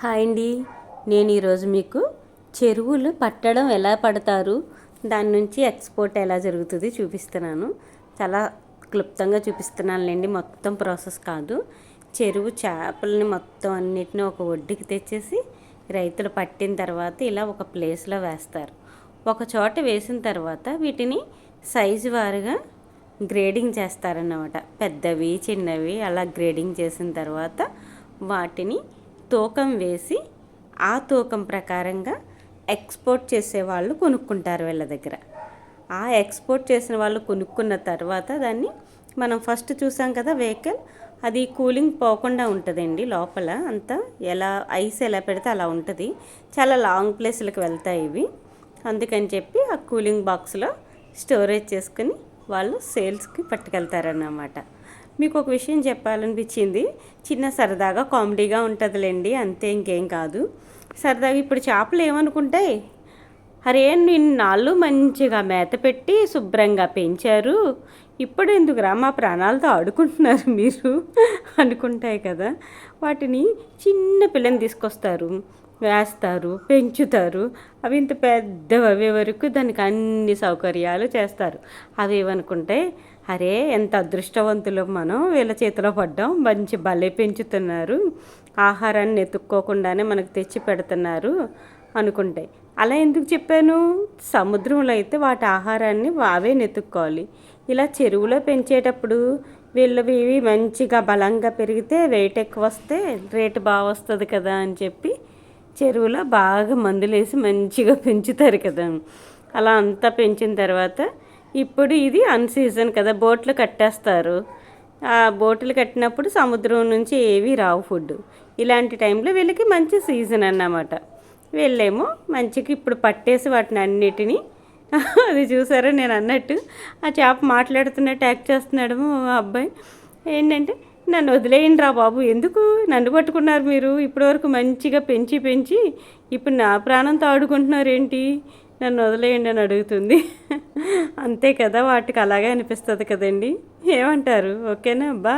Hi అండి. నేను ఈరోజు మీకు చెరువులు పట్టడం ఎలా పడతారు, దాని నుంచి ఎక్స్పోర్ట్ ఎలా జరుగుతుంది చూపిస్తున్నాను. చాలా క్లుప్తంగా చూపిస్తున్నానులేండి, మొత్తం ప్రాసెస్ కాదు. చెరువు చేపలని మొత్తం అన్నిటిని ఒక ఒడ్డుకి తెచ్చేసి రైతులు పట్టిన తర్వాత ఇలా ఒక ప్లేస్లో వేస్తారు. ఒక చోట వేసిన తర్వాత వీటిని సైజు వారుగా గ్రేడింగ్ చేస్తారన్నమాట. పెద్దవి చిన్నవి అలా గ్రేడింగ్ చేసిన తర్వాత వాటిని తూకం వేసి ఆ తూకం ప్రకారంగా ఎక్స్పోర్ట్ చేసేవాళ్ళు కొనుక్కుంటారు వీళ్ళ దగ్గర. ఆ ఎక్స్పోర్ట్ చేసిన వాళ్ళు కొనుక్కున్న తర్వాత దాన్ని మనం ఫస్ట్ చూసాం కదా వెహికల్, అది కూలింగ్ పోకుండా ఉంటుందండి. లోపల అంతా ఎలా ఐస్ ఎలా పెడితే అలా ఉంటుంది. చాలా లాంగ్ ప్లేస్లకు వెళ్తాయి ఇవి. అందుకని చెప్పి ఆ కూలింగ్ బాక్స్లో స్టోరేజ్ చేసుకుని వాళ్ళు సేల్స్కి పట్టుకెళ్తారన్నమాట. మీకు ఒక విషయం చెప్పాలనిపించింది, చిన్న సరదాగా కామెడీగా ఉంటుందిలేండి, అంతే, ఇంకేం కాదు. సరదాగా ఇప్పుడు చేపలు ఏమనుకుంటాయి, అరే నిన్నాళ్ళు మంచిగా మేత పెట్టి శుభ్రంగా పెంచారు, ఇప్పుడు ఎందుకురా మా ప్రాణాలతో ఆడుకుంటున్నారు మీరు అనుకుంటాయి కదా. వాటిని చిన్న పిల్లని తీసుకొస్తారు, వేస్తారు, పెంచుతారు. అవి ఇంత పెద్దవి అవే వరకు దానికి అన్ని సౌకర్యాలు చేస్తారు. అవి ఏమనుకుంటే, అరే ఎంత అదృష్టవంతులు మనం, వీళ్ళ చేతిలో పడ్డాం, మంచి భలే పెంచుతున్నారు, ఆహారాన్ని ఎత్తుక్కోకుండానే మనకు తెచ్చి పెడుతున్నారు అనుకుంటాయి. అలా ఎందుకు చెప్పాను, సముద్రంలో అయితే వాటి ఆహారాన్ని అవే నెతుక్కోవాలి. ఇలా చెరువులో పెంచేటప్పుడు వీళ్ళవి మంచిగా బలంగా పెరిగితే వెయిట్ ఎక్కువ వస్తే రేటు బాగా వస్తుంది కదా అని చెప్పి చెరువులో బాగా మందులేసి మంచిగా పెంచుతారు కదా. అలా అంతా పెంచిన తర్వాత ఇప్పుడు ఇది అన్సీజన్ కదా, బోట్లు కట్టేస్తారు. ఆ బోట్లు కట్టినప్పుడు సముద్రం నుంచి ఏవి రావు ఫుడ్. ఇలాంటి టైంలో వీళ్ళకి మంచి సీజన్ అన్నమాట. వీళ్ళేమో మంచిగా ఇప్పుడు పట్టేసి వాటిని అన్నిటినీ అది చూసారా, నేను అన్నట్టు ఆ చేప మాట్లాడుతున్నట్టు యాక్ట్ చేస్తున్నాడు మా అబ్బాయి. ఏంటంటే, నన్ను వదిలేయండి రా బాబు, ఎందుకు నన్ను పట్టుకున్నారు మీరు, ఇప్పటివరకు మంచిగా పెంచి పెంచి ఇప్పుడు నా ప్రాణంతో ఆడుకుంటున్నారు ఏంటి, నన్ను వదిలేయండి అని అడుగుతుంది. అంతే కదా, వాటికి అలాగే అనిపిస్తుంది కదండి. ఏమంటారు? ఓకేనా? బా